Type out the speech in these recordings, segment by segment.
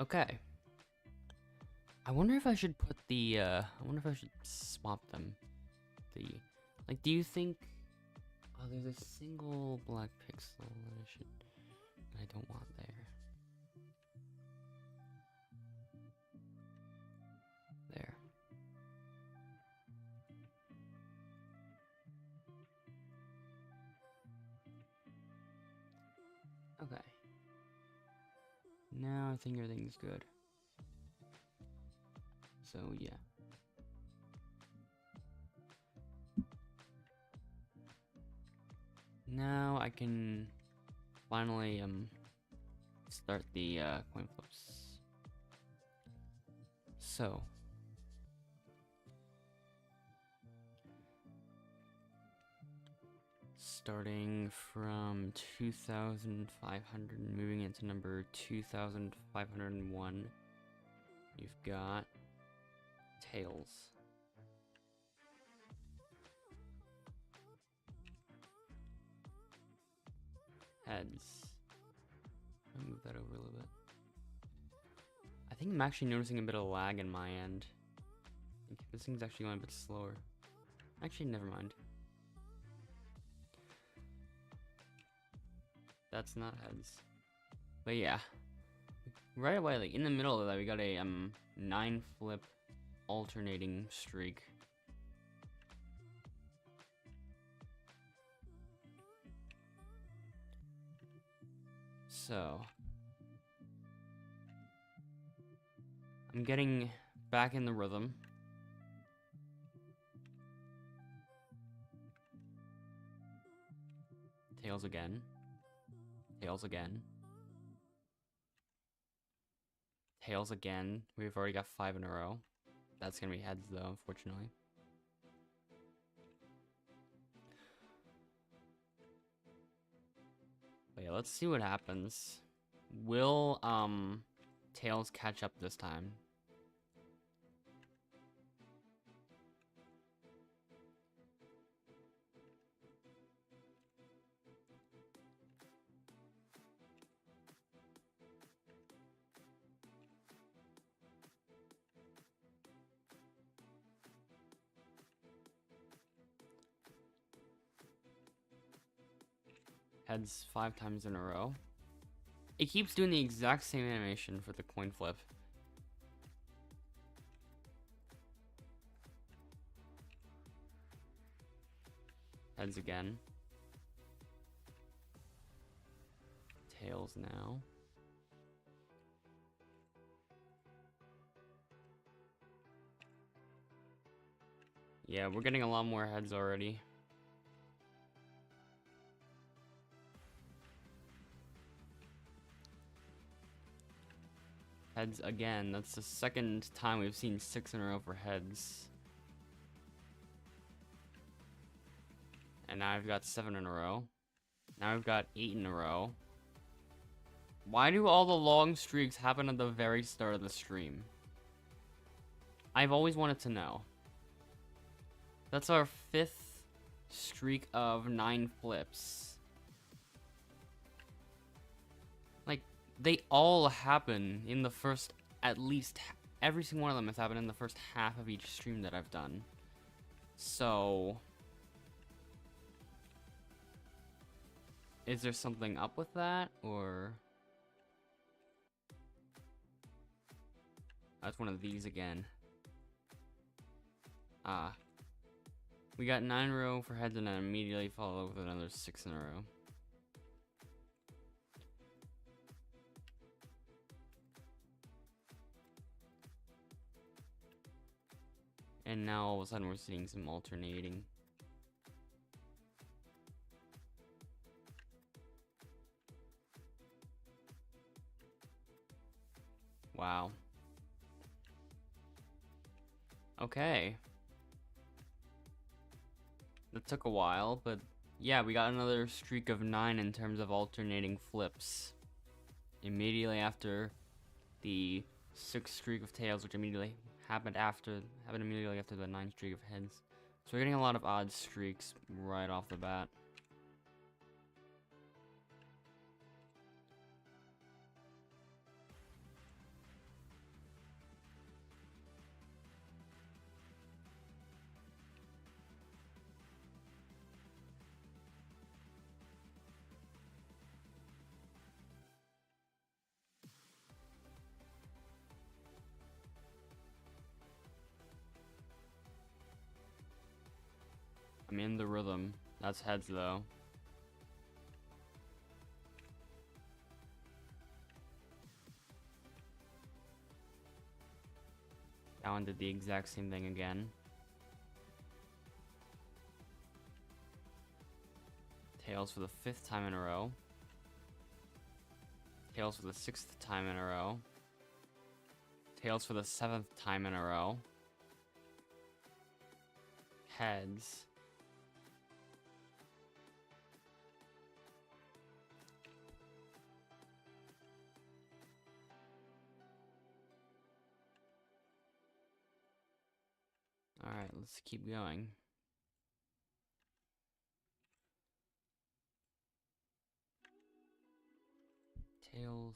Okay. I wonder if I should put the, I wonder if I should swap them. Like, do you think... Oh, there's a single black pixel that I don't want there. There. Okay. Now I think everything's good. So, yeah. Now I can finally start the coin flips. So starting from 2,500 and moving into number 2,501, you've got tails. Heads. I'll move that over a little bit. I think I'm actually noticing a bit of lag in my end. I think this thing's actually going a bit slower. Actually, never mind. That's not heads. But yeah. Right away, like in the middle of that, we got a 9 flip alternating streak. So I'm getting back in the rhythm. Tails again. Tails again. Tails again. We've already got 5 in a row. That's gonna be heads though, unfortunately. But yeah, let's see what happens. Will tails catch up this time? Heads 5 times in a row. It keeps doing the exact same animation for the coin flip. Heads again. Tails now. Yeah, we're getting a lot more heads already. Heads again. That's the second time we've seen 6 in a row for heads. And now I've got 7 in a row. Now I've got 8 in a row. Why do all the long streaks happen at the very start of the stream? I've always wanted to know. That's our 5th streak of 9 flips. Like, they all happen in the first, at least, every single one of them has happened in the first half of each stream that I've done. So, is there something up with that, or? That's one of these again. Ah. We got 9 in a row for heads and then immediately follow with another 6 in a row. And now all of a sudden we're seeing some alternating. Wow. Okay. That took a while, but yeah, we got another streak of 9 in terms of alternating flips. Immediately after the 6 streak of tails, which immediately happened immediately after the 9 streak of heads. So we're getting a lot of odd streaks right off the bat. I'm in the rhythm. That's heads though. That one did the exact same thing again. Tails for the 5th time in a row. Tails for the 6th time in a row. Tails for the 7th time in a row. Heads. Alright, let's keep going. Tails.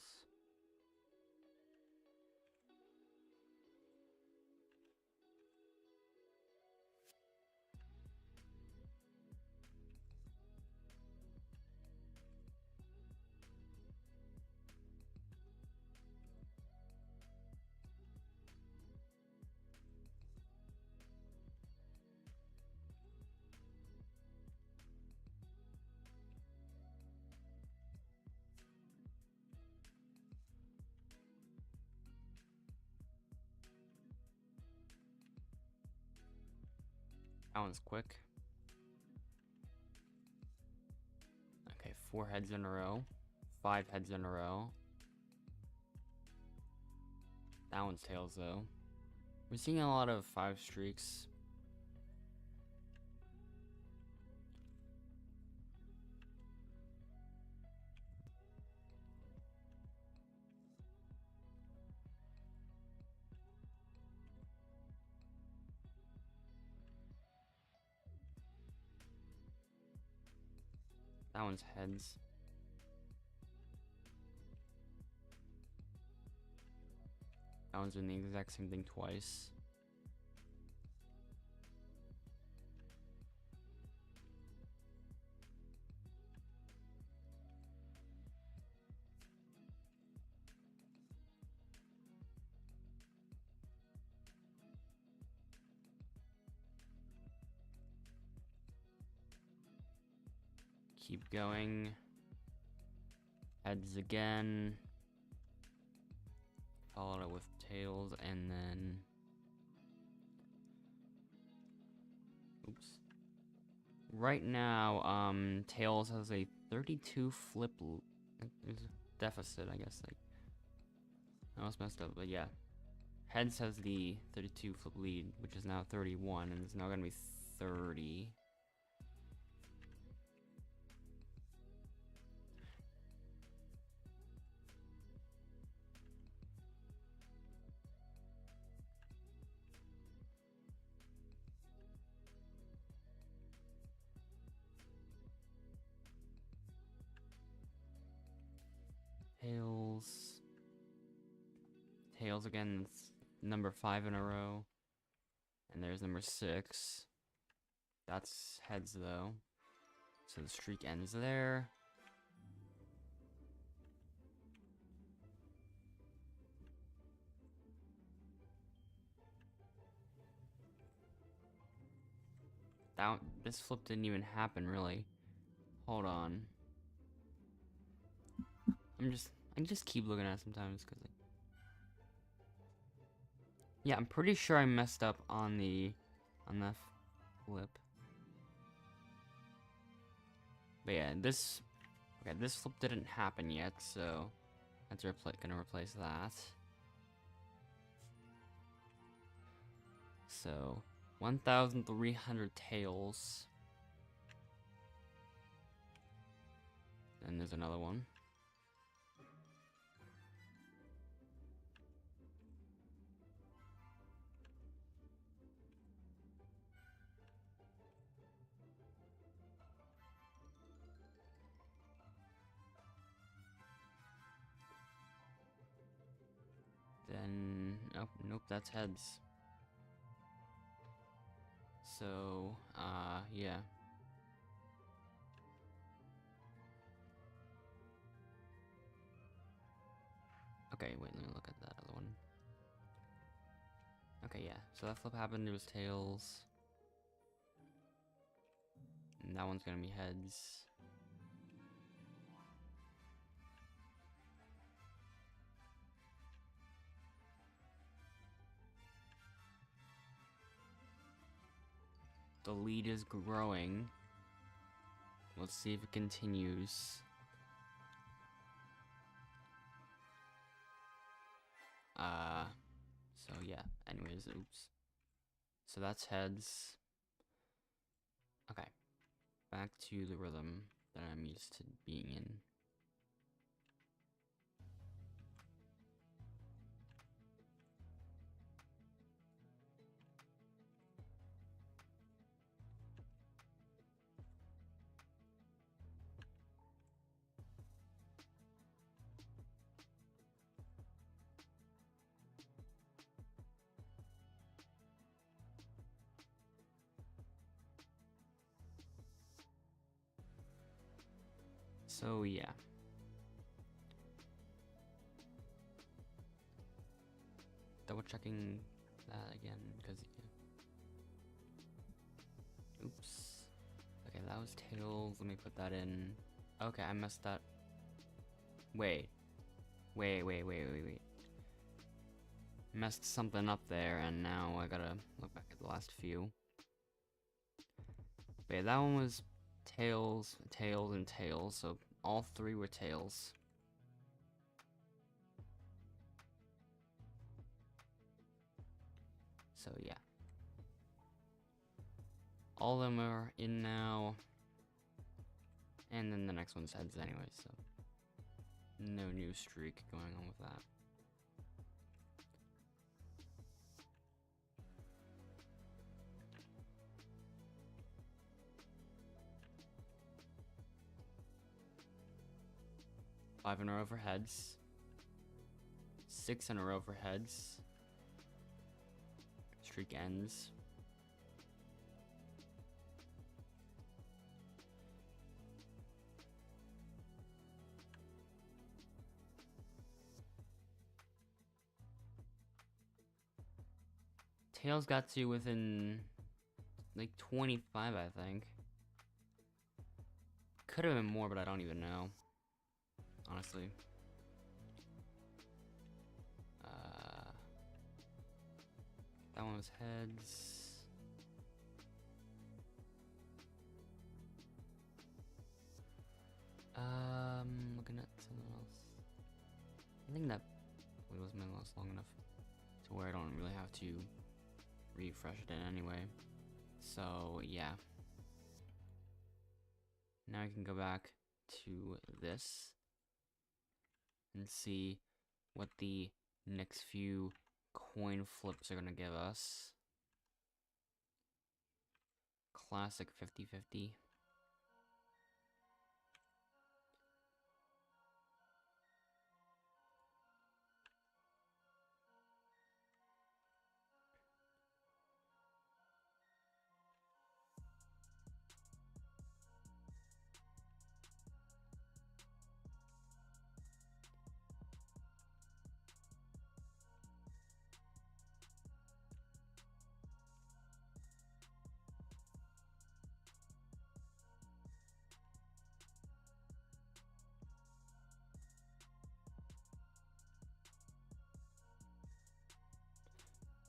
That one's quick. Okay, 4 heads in a row. 5 heads in a row. That one's tails though. We're seeing a lot of 5 streaks. That one's heads. That one's doing the exact same thing twice. Keep going. Heads again. Followed it with tails and then... Oops. Right now, tails has a 32 flip... There's a deficit, I guess. Like, I was messed up, but yeah. Heads has the 32 flip lead, which is now 31, and it's now gonna be 30. Tails. Tails again, it's number 5 in a row. And there's number 6. That's heads though. So the streak ends there. This flip didn't even happen really. Hold on. I just keep looking at it sometimes because yeah, I'm pretty sure I messed up on the flip. But yeah, this flip didn't happen yet, so that's gonna replace that. So 1,300 tails. And there's another one. Then, oh, nope, that's heads. So, yeah. Okay, wait, let me look at that other one. Okay, yeah, so that flip happened, it was tails. And that one's gonna be heads. The lead is growing. Let's see if it continues. So yeah, anyways, oops. So that's heads. Okay. Back to the rhythm that I'm used to being in. So yeah. Double checking that again, because yeah. Oops. Okay, that was tails. Let me put that in. Okay, I messed that. Wait. Messed something up there, and now I gotta look back at the last few. But yeah, that one was tails, tails, and tails, so all three were tails. So yeah. All of them are in now. And then the next one's heads anyway, so no new streak going on with that. Five in a row for heads. 6 in a row for heads. Streak ends. Tails got to within like 25, I think. Could have been more, but I don't even know. Honestly. That one was heads. Looking at something else. I think that was my last long enough to where I don't really have to refresh it in anyway. So yeah. Now I can go back to this and see what the next few coin flips are gonna give us. Classic 50-50.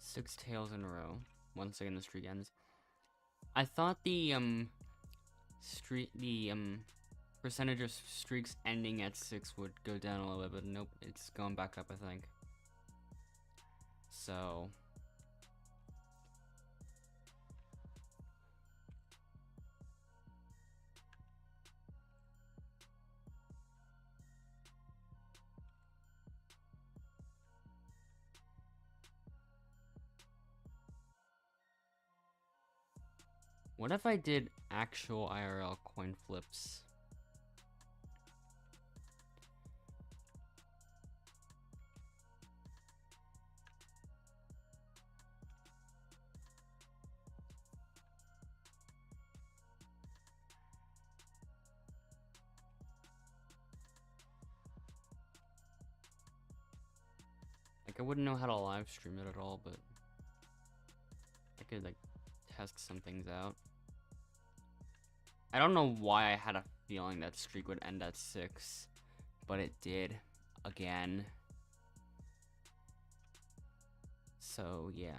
Six tails in a row. Once again, the streak ends. I thought the percentage of streaks ending at 6 would go down a little bit, but nope, it's going back up, I think. So what if I did actual IRL coin flips? Like, I wouldn't know how to live stream it at all, but I could like test some things out. I don't know why I had a feeling that streak would end at 6, but it did again. So, yeah.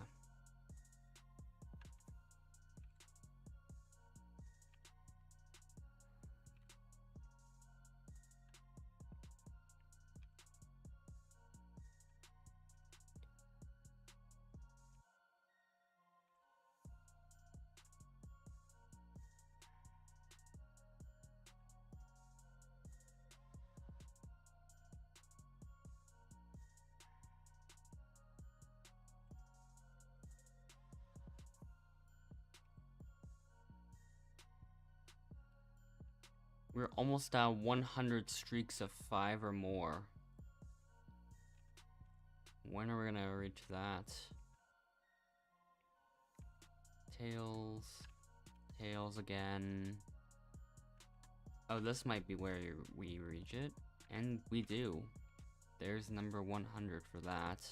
We're almost at 100 streaks of 5 or more. When are we gonna reach that? Tails. Tails again. Oh, this might be where we reach it. And we do. There's number 100 for that.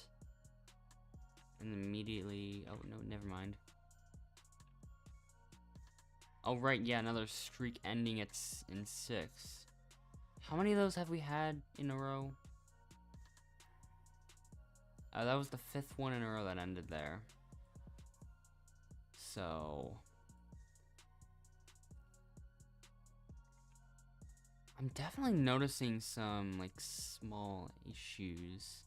And immediately... Oh, no, never mind. Oh, right, yeah, another streak ending in 6. How many of those have we had in a row? That was the 5th one in a row that ended there. So... I'm definitely noticing some, like, small issues.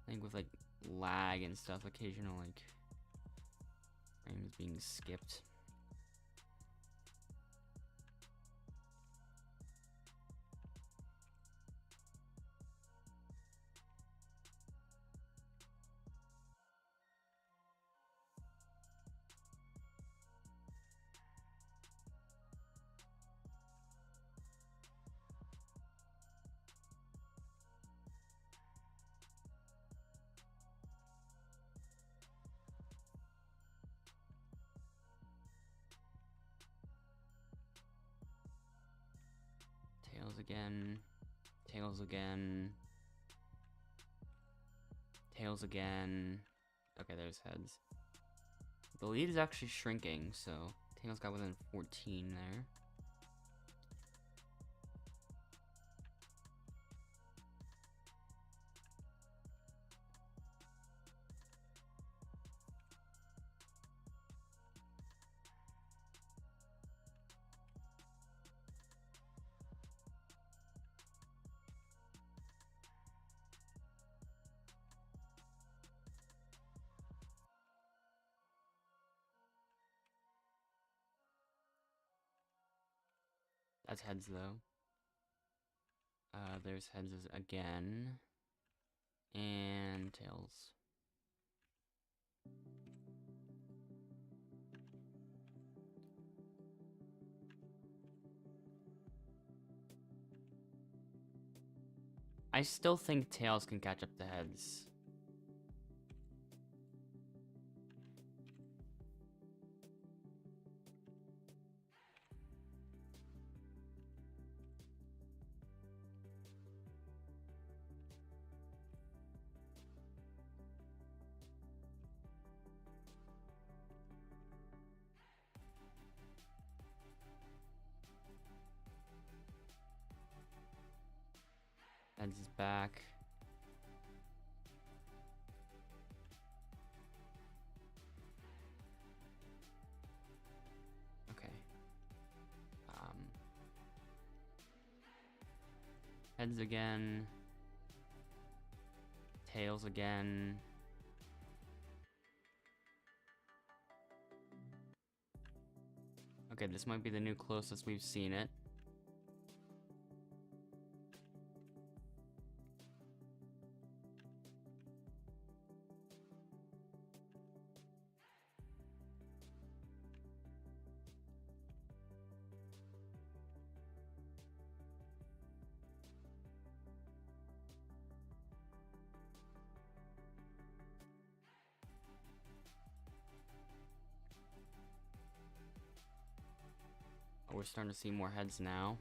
I think with, like, lag and stuff, occasional, like, frames being skipped. Tails again. Tails again. Tails again. Okay, there's heads. The lead is actually shrinking, so Tails got within 14 there. That's heads though. There's heads again. And tails. I still think tails can catch up to heads. Heads is back. Okay. Heads again. Tails again. Okay, this might be the new closest we've seen it. Oh, we're starting to see more heads now.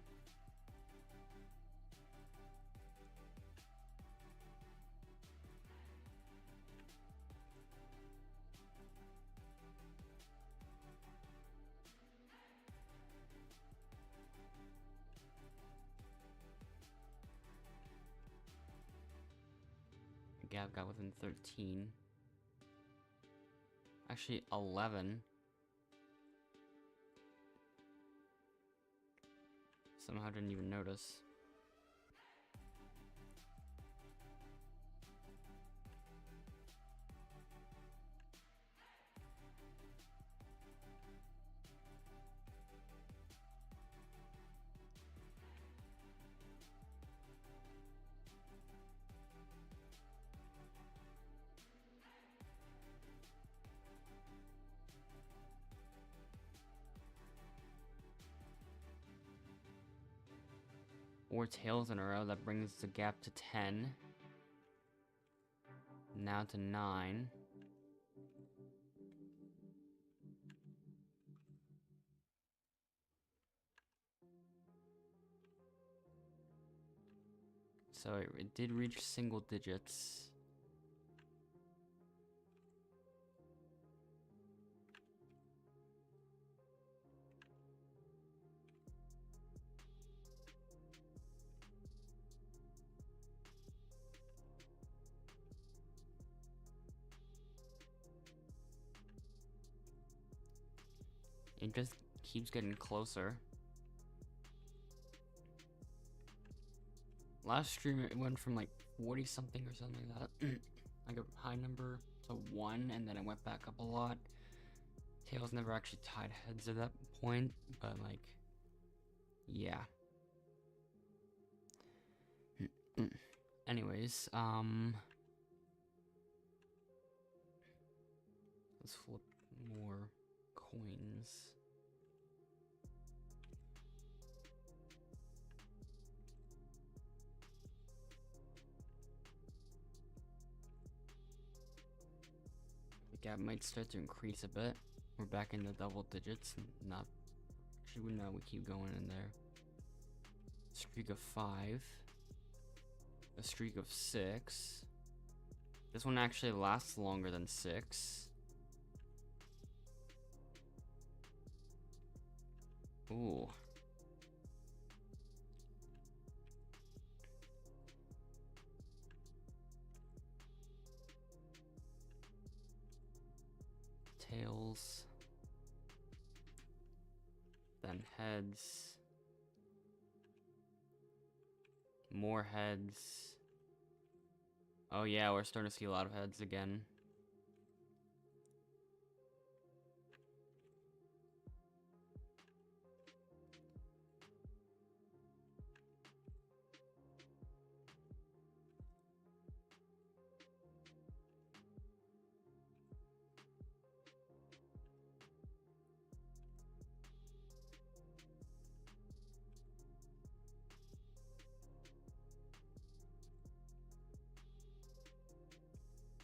The gap got within 13. Actually, 11. Somehow didn't even notice. Four tails in a row, that brings the gap to 10. Now to 9. So it did reach single digits. It just keeps getting closer. Last stream it went from like 40 something or something like that. Like a high number to 1, and then it went back up a lot. Tails never actually tied heads at that point, but like, yeah. Anyways, let's flip more coins. The gap might start to increase a bit. We're back in the double digits. Not actually, no, we keep going in there. Streak of 5. A streak of 6. This one actually lasts longer than 6. Ooh. Tails. Then heads. More heads. Oh yeah, we're starting to see a lot of heads again.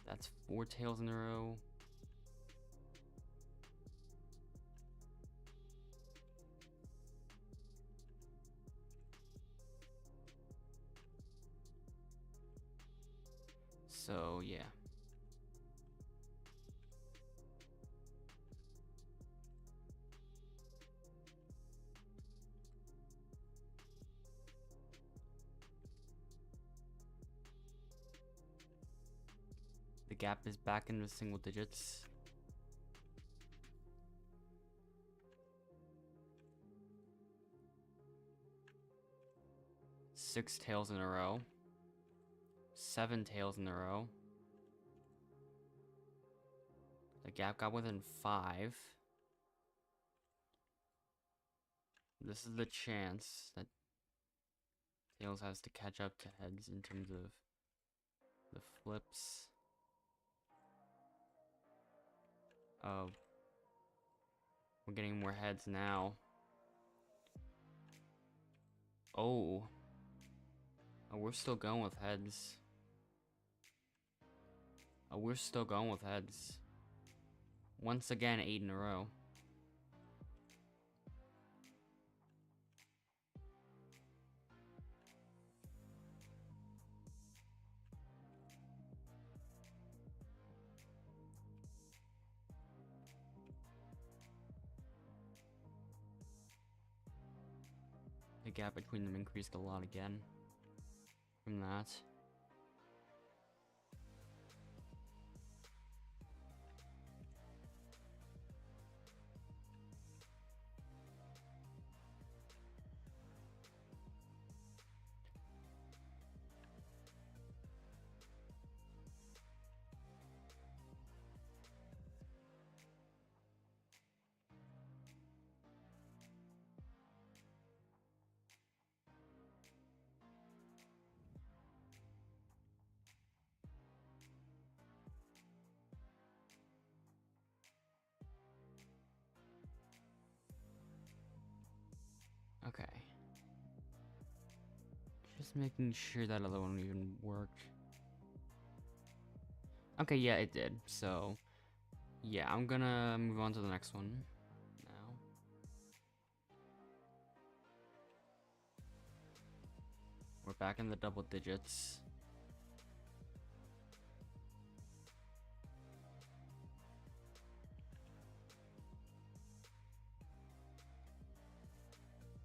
That's 4 tails in a row. So, yeah. The gap is back in the single digits. Six tails in a row. 7 tails in a row. The gap got within 5. This is the chance that tails has to catch up to heads in terms of the flips. Oh, we're getting more heads now. Oh, we're still going with heads. We're still going with heads. Once again, 8 in a row. The gap between them increased a lot again from that. Okay. Just making sure that other one even worked. Okay, yeah, it did. So, yeah, I'm gonna move on to the next one now. We're back in the double digits.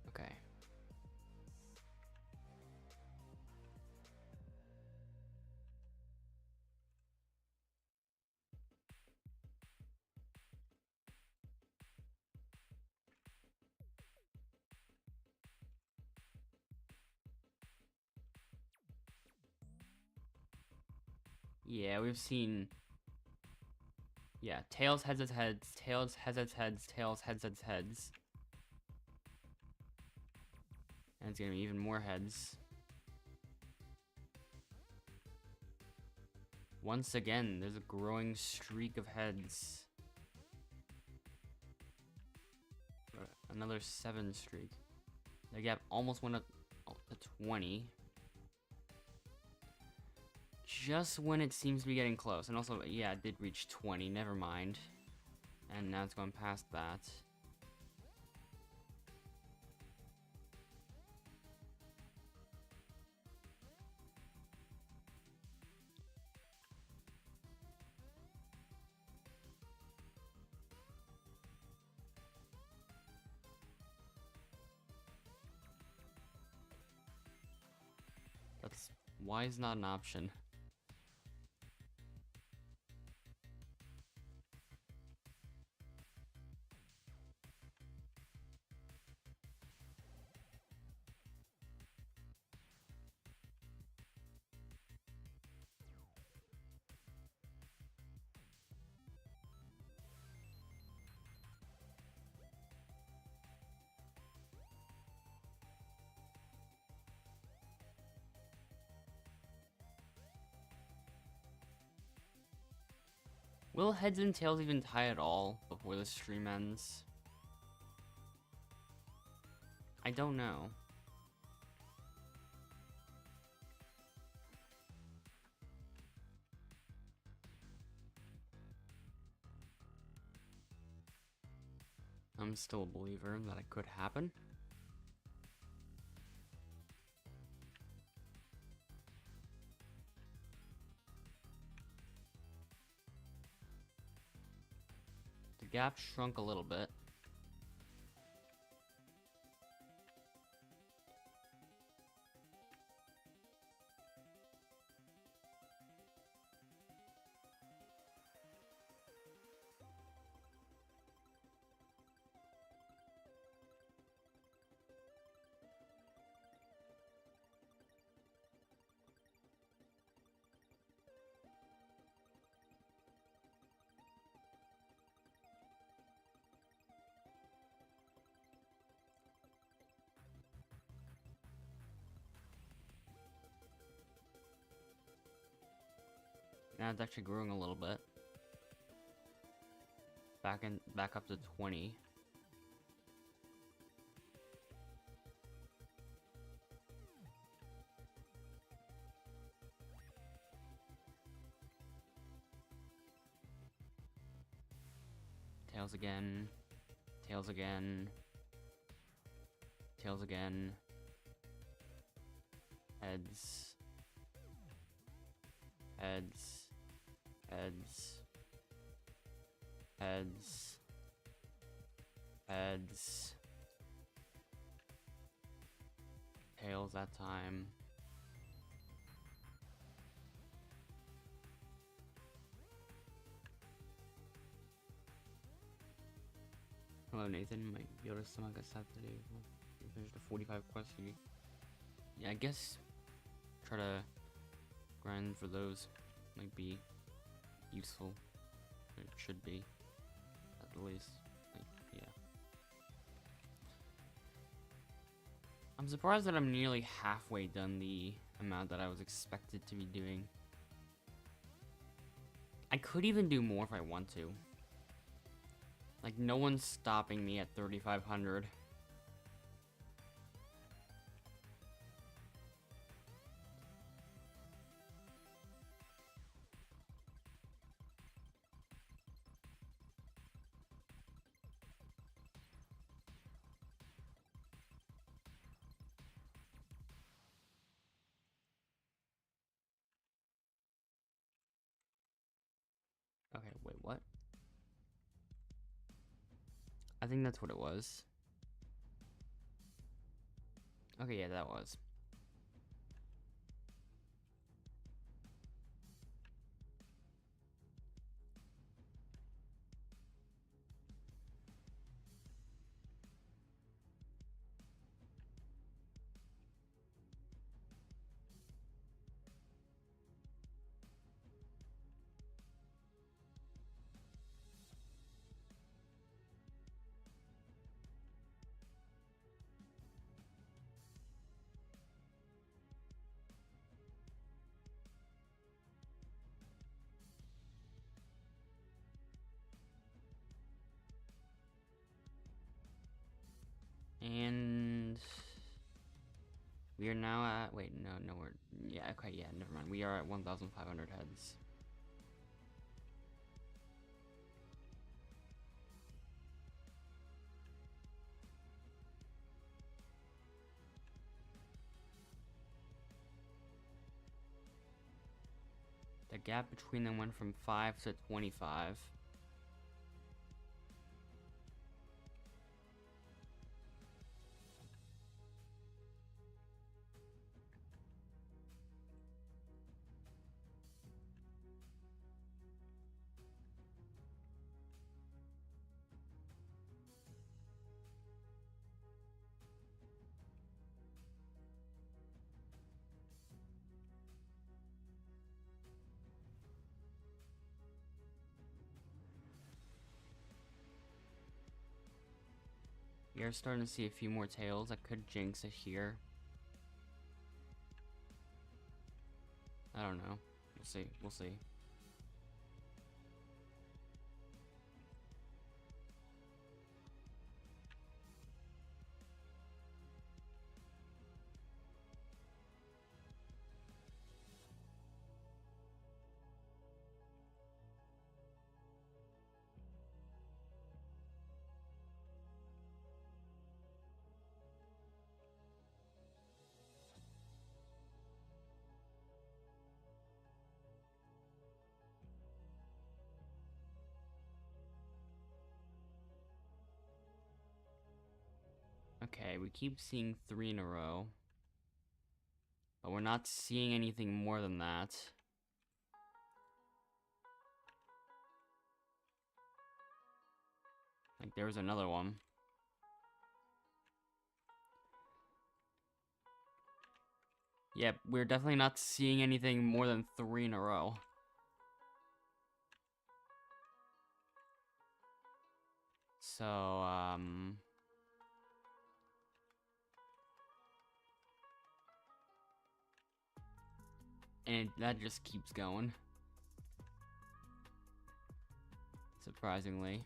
Okay. Yeah, we've seen... Yeah, tails, heads, heads, tails, heads, heads, tails, heads, heads. And it's gonna be even more heads. Once again, there's a growing streak of heads. Another 7 streak. The gap almost went up to 20. Just when it seems to be getting close. And also, yeah, it did reach 20. Never mind. And now it's going past that. That's why is not an option. Will heads and tails even tie at all before the stream ends? I don't know. I'm still a believer that it could happen. The gap shrunk a little bit. Now it's actually growing a little bit. Back up to 20. Tails again. Tails again. Tails again. Heads. Heads. Heads. Heads. Heads. Tails that time. Hello Nathan, might be able to summon us today. Finish the 45 quests. Yeah, I guess try to grind for those might be useful. It should be, at least. Like, yeah. I'm surprised that I'm nearly halfway done the amount that I was expected to be doing. I could even do more if I want to. Like, no one's stopping me at 3,500. I think that's what it was. Okay, yeah, that was. And we are now at, wait, no, yeah, okay, yeah, never mind. We are at 1,500 heads. The gap between them went from 5 to 25. We are starting to see a few more tails. I could jinx it here. I don't know. We'll see. We'll see. Okay, we keep seeing 3 in a row. But we're not seeing anything more than that. Like, there was another one. Yep, we're definitely not seeing anything more than 3 in a row. So, and that just keeps going. Surprisingly.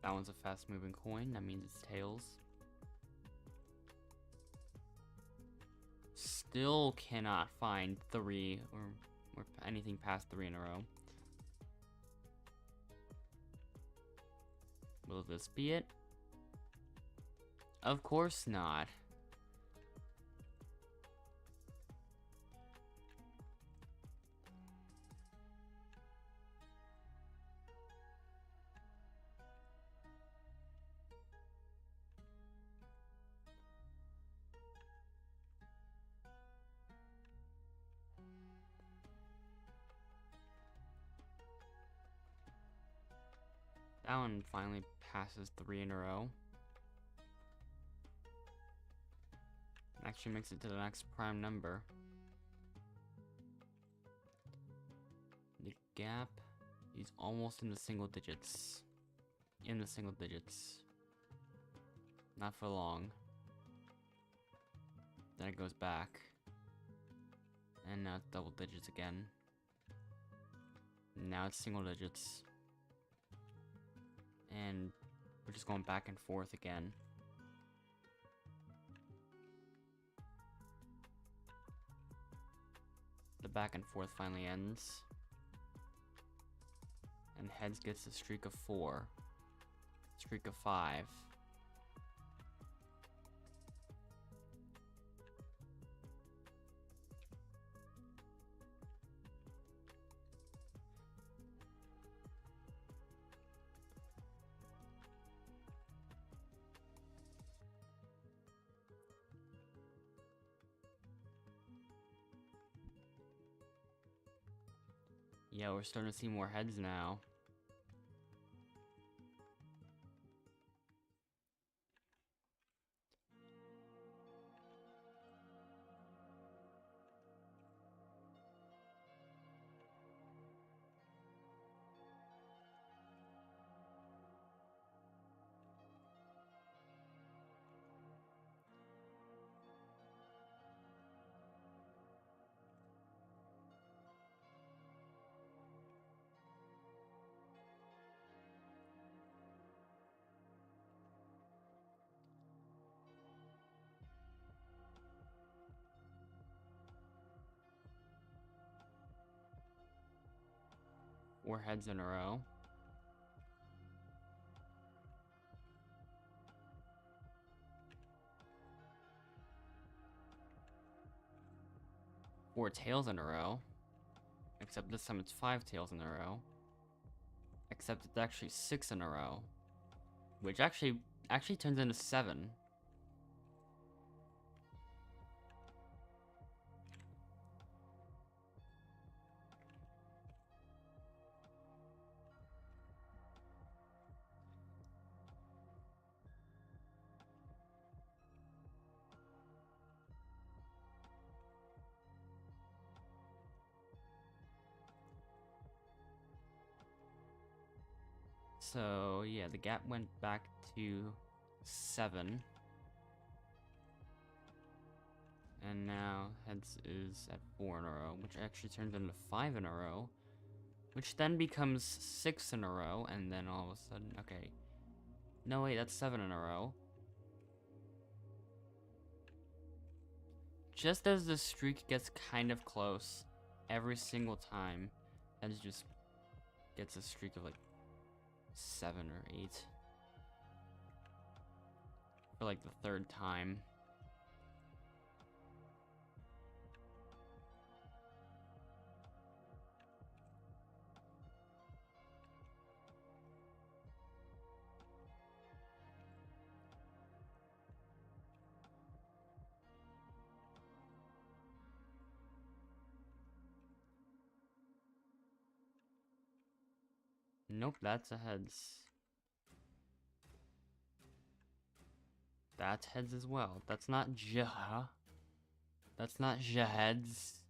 That one's a fast moving coin, that means it's tails. Still cannot find 3 or anything past 3 in a row. Will this be it? Of course not. That one finally passes 3 in a row. Actually makes it to the next prime number. The gap is almost in the single digits. In the single digits. Not for long. Then it goes back. And now it's double digits again. Now it's single digits. And we're just going back and forth again. the back and forth finally ends. And heads gets a streak of 4. Streak of 5. Yeah, we're starting to see more heads now. Four heads in a row. Four tails in a row. Except this time it's 5 tails in a row. Except it's actually 6 in a row. Which actually turns into 7. So yeah, the gap went back to 7. And now heads is at 4 in a row, which actually turns into 5 in a row. Which then becomes 6 in a row, and then all of a sudden, okay. No, wait, that's 7 in a row. Just as the streak gets kind of close, every single time, heads just gets a streak of like 7 or 8. For like the 3rd time. Nope, that's a heads. That's heads as well. That's not That's not heads.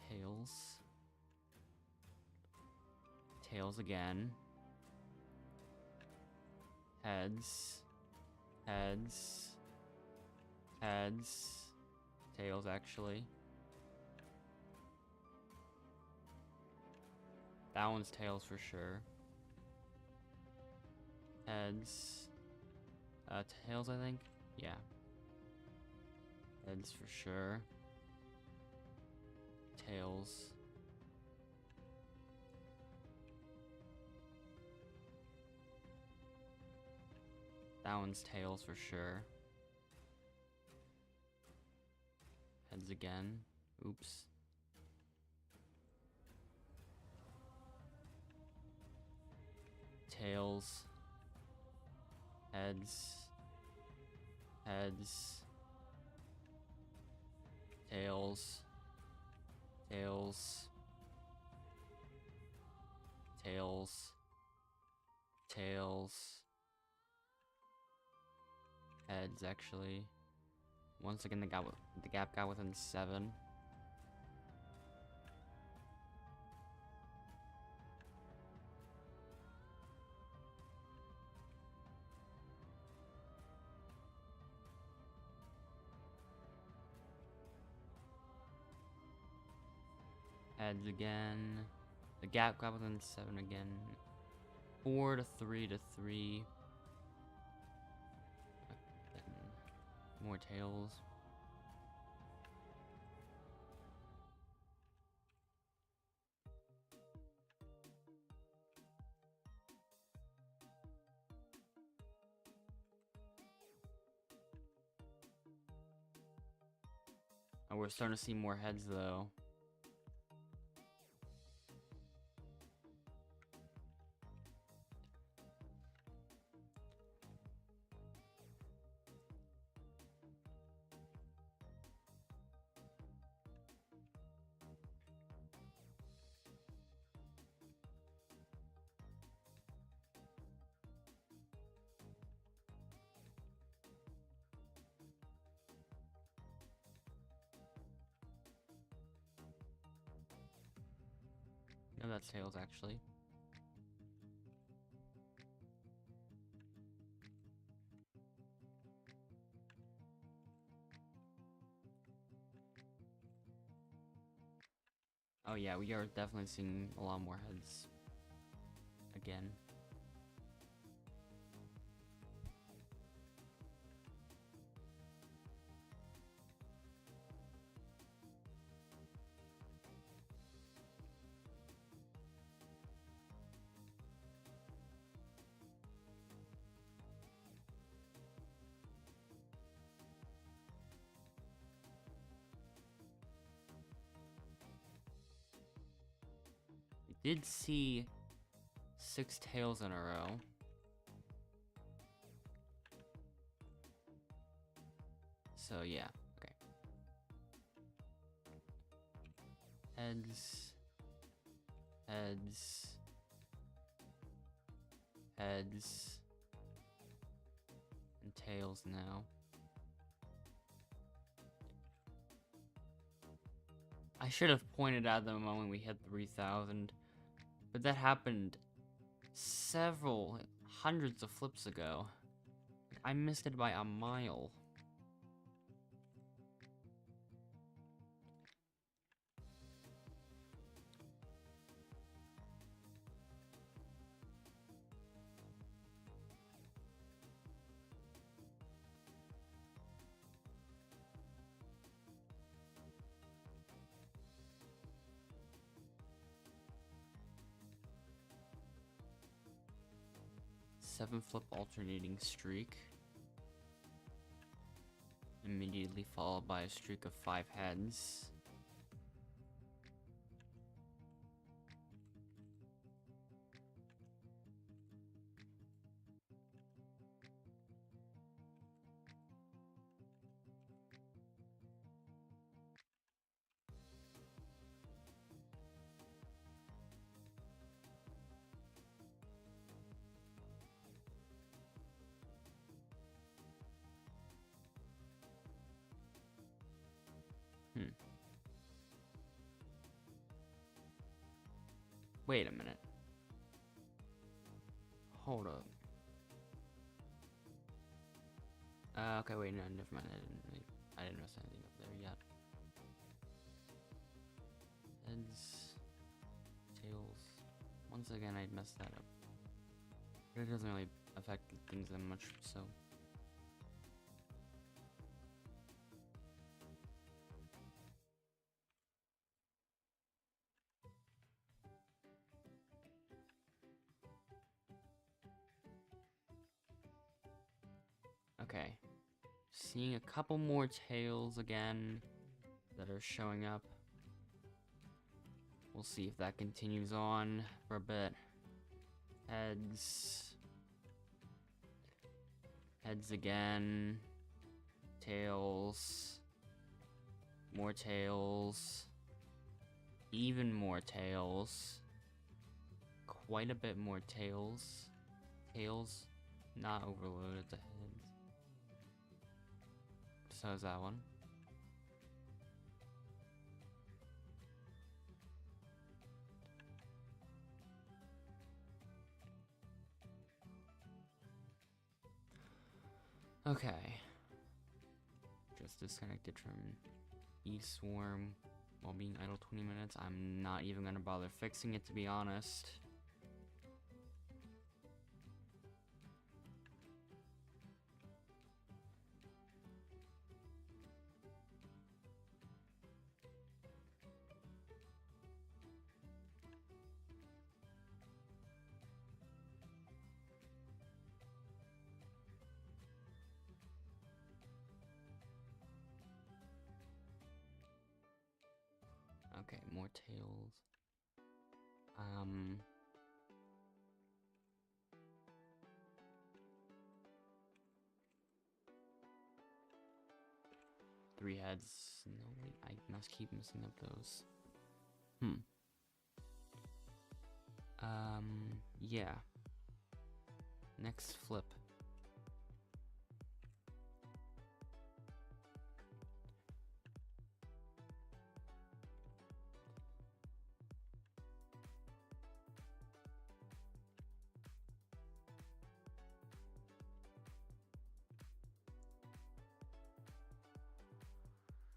Tails. Tails again. Heads. Heads. Heads. Tails, actually. That one's tails for sure. Heads. Tails, I think? Yeah. Heads for sure. Tails. That one's tails for sure. Heads again. Oops. Tails. Heads. Heads. Tails. Tails. Tails. Tails. Heads, actually. Once again, the gap got within 7. Heads again. The gap got within 7 again. 4 to 3 to 3. More tails. Oh, we're starting to see more heads though. No, that's tails actually. Oh yeah, we are definitely seeing a lot more heads again. We did see 6 tails in a row. So yeah, okay. Heads, heads, heads, and tails now. I should have pointed out the moment we hit 3,000, but that happened several hundreds of flips ago. I missed it by a mile. Seven flip alternating streak. Immediately followed by a streak of 5 heads. Wait a minute. Hold up. Okay, wait, no, never mind. I didn't notice anything up there yet. Heads, tails. Once again, I messed that up. But it doesn't really affect things that much, so. Okay. Seeing a couple more tails again that are showing up. We'll see if that continues on for a bit. Heads. Heads again. Tails. More tails. Even more tails. Quite a bit more tails. Tails not overloaded the heads. So is that one. Okay. Just disconnected from E-Swarm while being idle 20 minutes. I'm not even gonna bother fixing it, to be honest. Okay, more tails. 3 heads. No, wait, I must keep messing up those. Yeah. Next flip.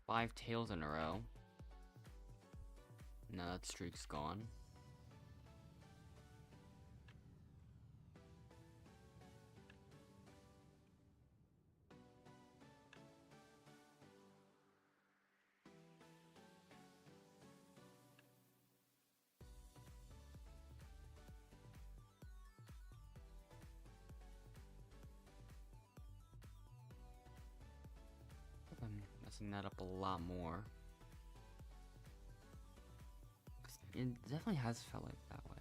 Five tails in a row. No, that streak's gone. I'm messing that up a lot more. It definitely has felt like that way.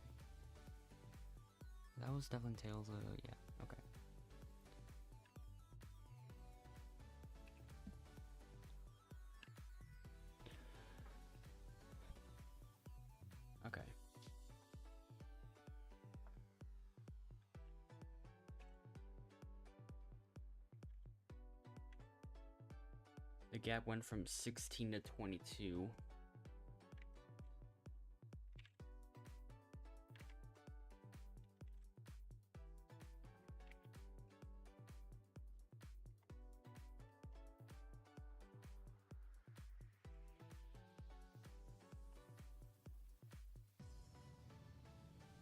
That was definitely tails, yeah, okay. Okay. The gap went from 16 to 22.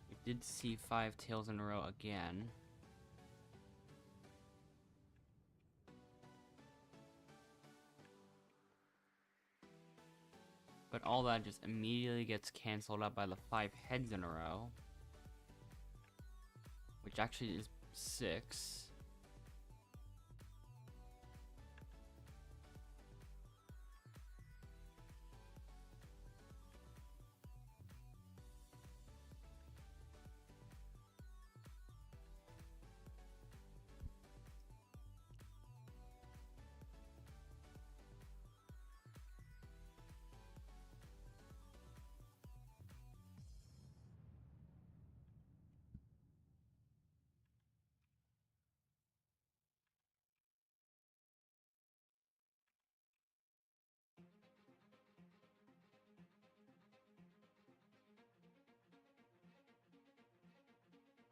We did see 5 tails in a row again. But all that just immediately gets canceled out by the 5 heads in a row. Which actually is 6.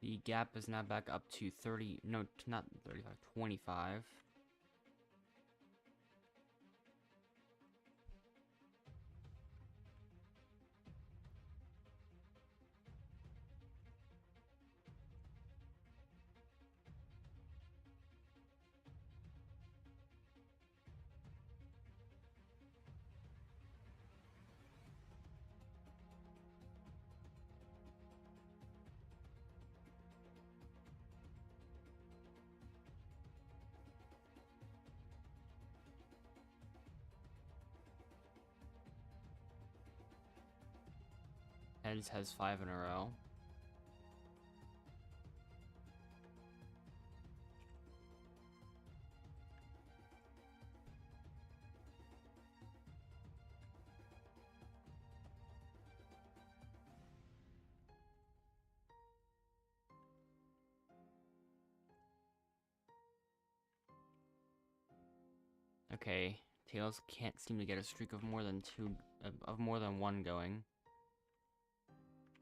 The gap is now back up to 30, no, not 35, 25. Heads has 5 in a row. Okay, tails can't seem to get a streak of more than more than 1 going.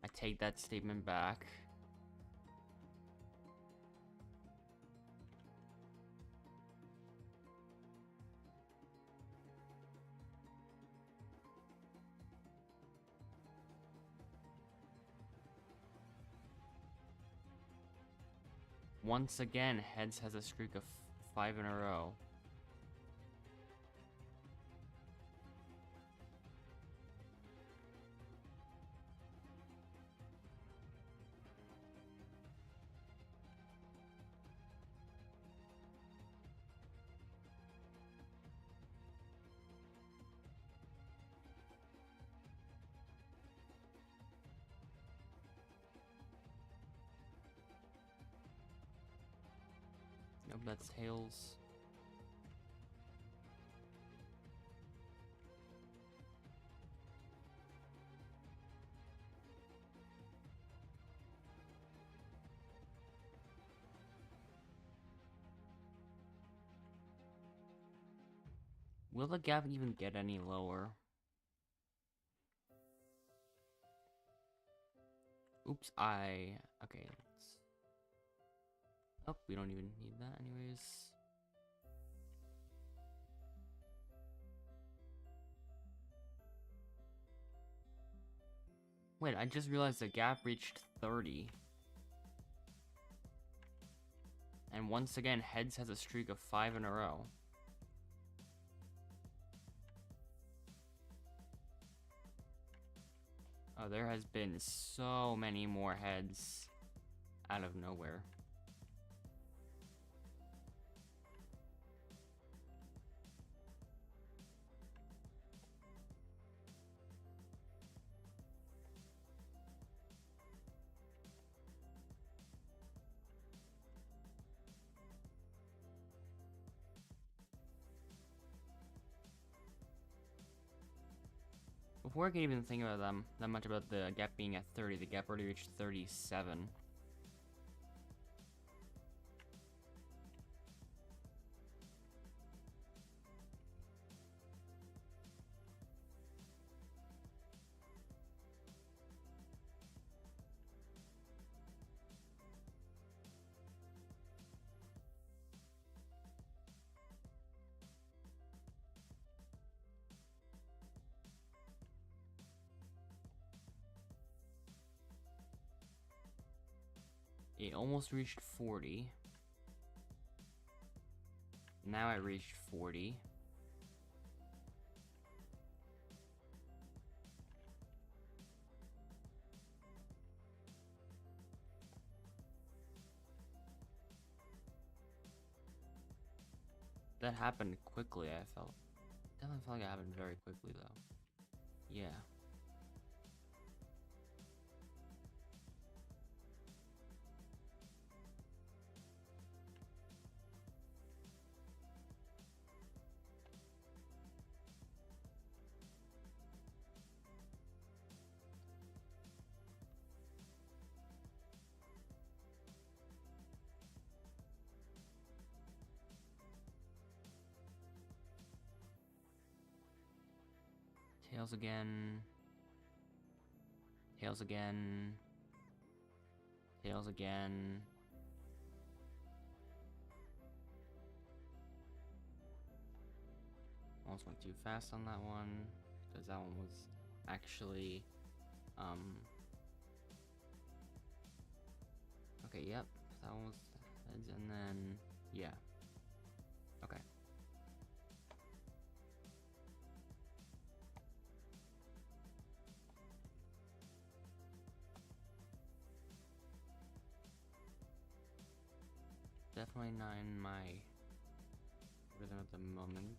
I take that statement back. Once again, heads has a streak of 5 in a row. Oh, that's tails. Will the gap even get any lower? Oops, okay, let's... Oh, we don't even need that anyways. Wait, I just realized the gap reached 30. And once again, heads has a streak of 5 in a row. Oh, there has been so many more heads out of nowhere. Before I can even think about that much about the gap being at 30, the gap already reached 37. It almost reached 40. Now I reached 40. That happened quickly, I felt. Definitely felt like it happened very quickly, though. Yeah. Tails again. Tails again. Tails again. Almost went too fast on that one, because that one was actually, okay, yep, that one was heads, and then, yeah, okay. Definitely not in my rhythm at the moment.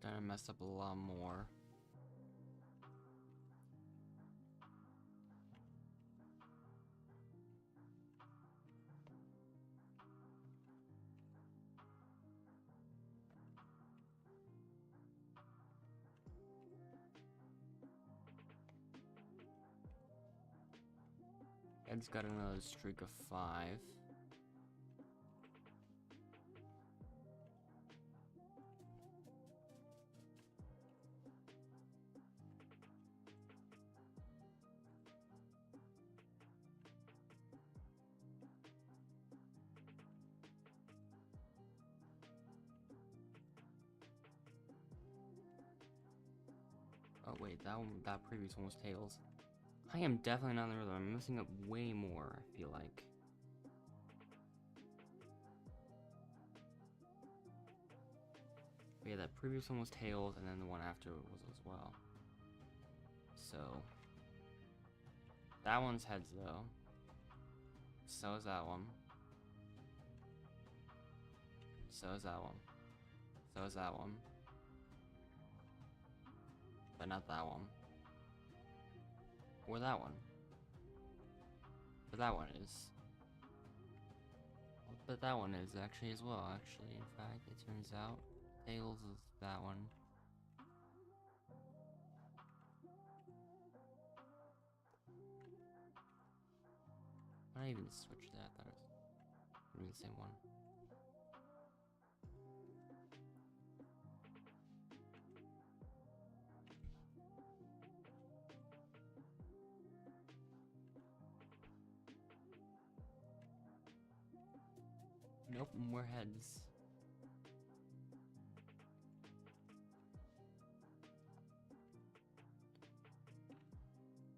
Starting to mess up a lot more. Ed's got another streak of 5. Oh wait, that previous one was tails. I am definitely not in the rhythm. I'm messing up way more, I feel like. But yeah, that previous one was tails, and then the one after was as well. So that one's heads though. So is that one. So is that one. So is that one. But not that one. Or that one. But that one is. But that one is actually as well, actually. In fact, it turns out tails is that one. Why did I even switch that? I thought it was gonna be the same one. Nope, more heads.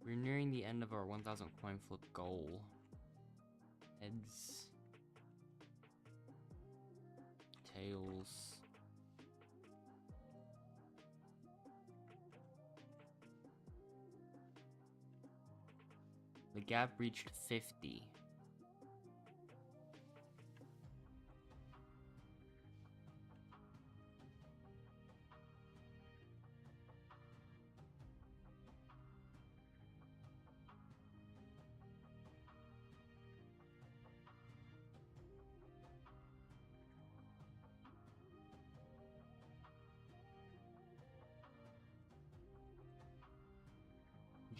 We're nearing the end of our 1,000 coin flip goal. Heads. Tails. The gap reached 50.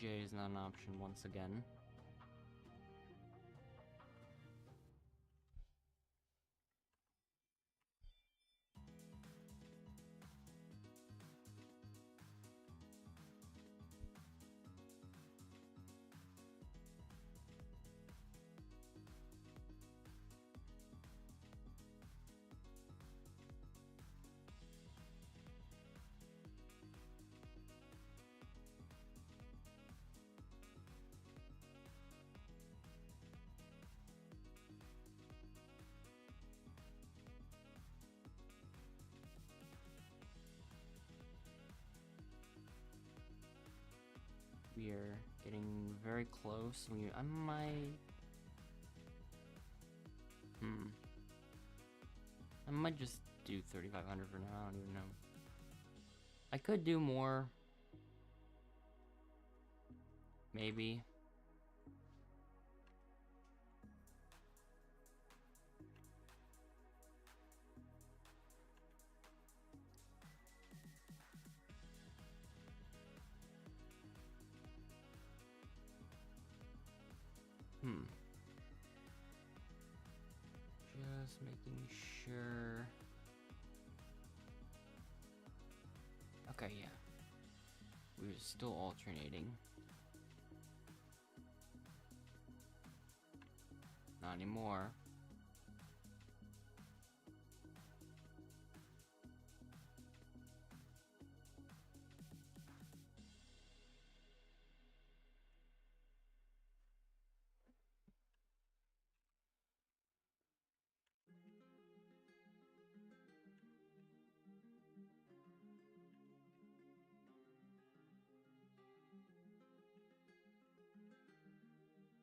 J is not an option once again. We are getting very close. I might... I might just do 3,500 for now. I don't even know. I could do more. Maybe. Just making sure. Okay, yeah. We're still alternating. Not anymore.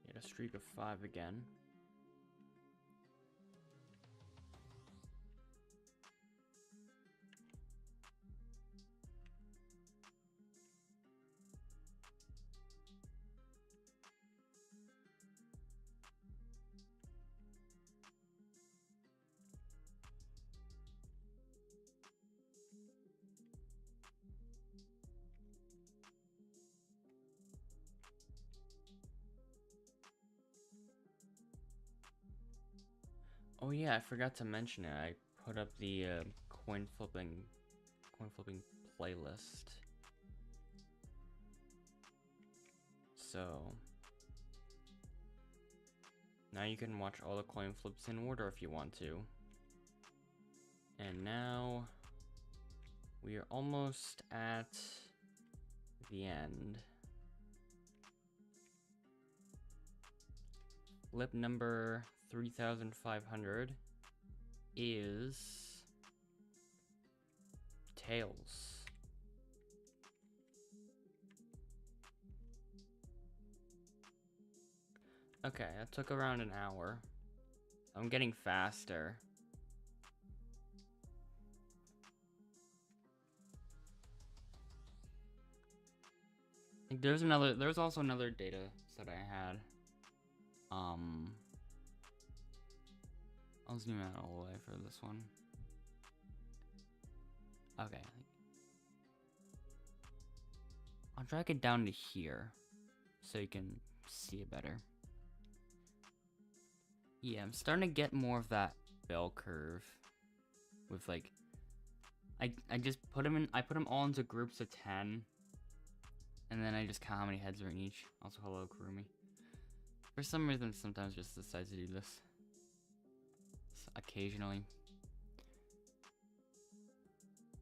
Get a streak of 5 again. Oh yeah, I forgot to mention it. I put up the coin flipping playlist. So now you can watch all the coin flips in order if you want to. And now we are almost at the end. Flip number 3,500 is tails. Okay, that took around an hour. I'm getting faster. I think there's also another data set I had. I'll zoom out all the way for this one. Okay. I'll drag it down to here so you can see it better. Yeah, I'm starting to get more of that bell curve with like I just put them in. I put them all into groups of 10, and then I just count how many heads are in each. Also, hello, Kurumi. For some reason, sometimes just decides to do this. Occasionally.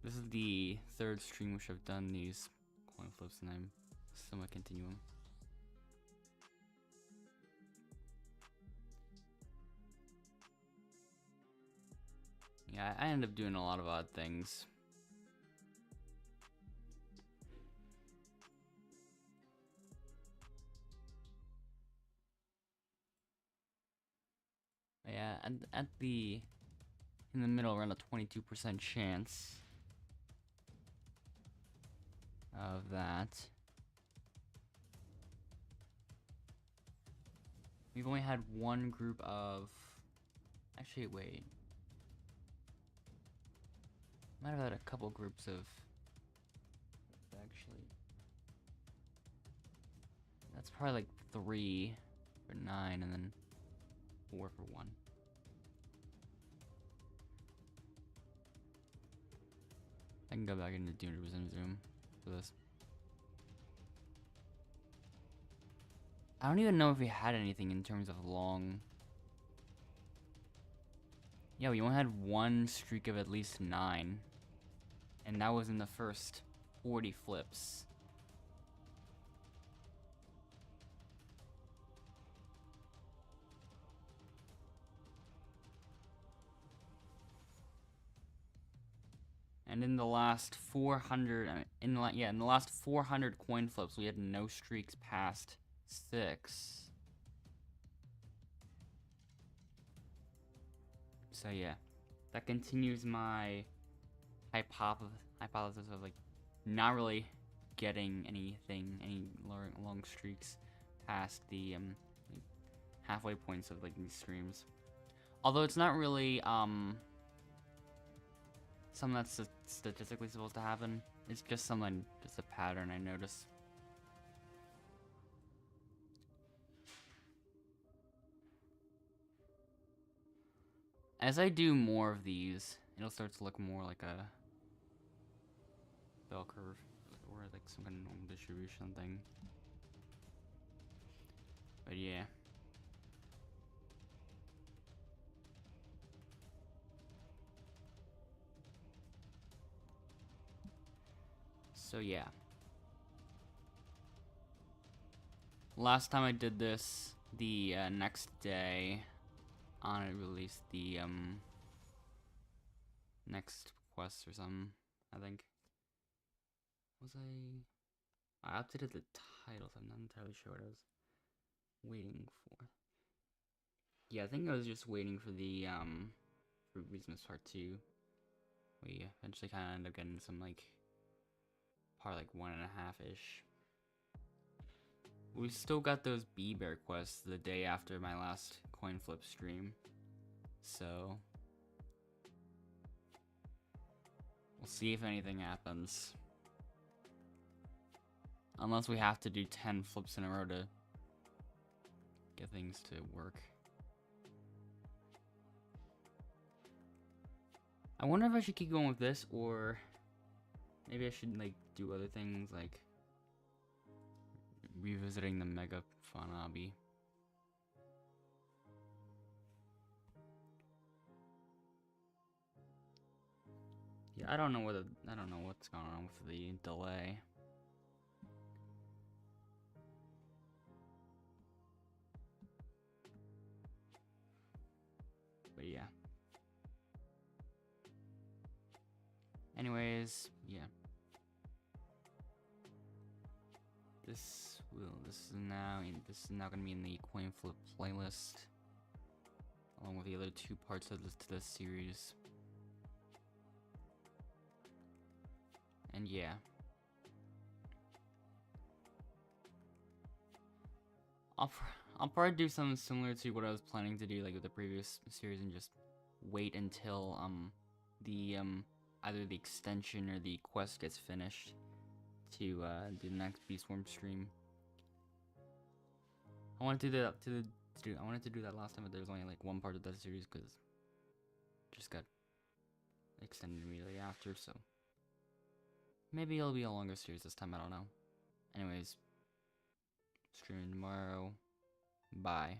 This is the third stream which I've done these coin flips, and I'm somewhat continuing. Yeah, I end up doing a lot of odd things. Yeah, in the middle, around a 22% chance of that. We've only had one group of. Actually, wait. Might have had a couple groups of. Actually, that's probably like 3 for 9, and then 4 for 1. I can go back into 200% zoom for this. I don't even know if we had anything in terms of long. Yeah, we only had one streak of at least 9. And that was in the first 40 flips. And in the last 400, in the last 400 coin flips, we had no streaks past 6. So yeah, that continues my hypothesis of like not really getting any long streaks past the halfway points of like these streams. Although it's not really something that's statistically supposed to happen. It's just a pattern I notice. As I do more of these, it'll start to look more like a bell curve, or like some kind of normal distribution thing. But yeah. So yeah. Last time I did this, the next day, it released the next quest or something, I think. I updated the titles, I'm not entirely sure what I was waiting for. Yeah, I think I was just waiting for the for Beesmas Part 2. We eventually kind of end up getting some like part like 1.5-ish. We still got those bee bear quests the day after my last coin flip stream, so we'll see if anything happens. Unless we have to do 10 flips in a row to get things to work. I wonder if I should keep going with this, or maybe I should like do other things like revisiting the Mega Fanabi. Yeah, I don't know what's going on with the delay. But yeah. Anyways, yeah. This is now gonna be in the coin flip playlist, along with the other 2 parts of this series. And yeah. I'll probably do something similar to what I was planning to do like with the previous series, and just wait until the either the extension or the quest gets finished to do the next Beastworm stream. I wanted to do that last time, but there's only like 1 part of that series because it just got extended immediately after, so maybe it'll be a longer series this time, I don't know. Anyways, streaming tomorrow. Bye.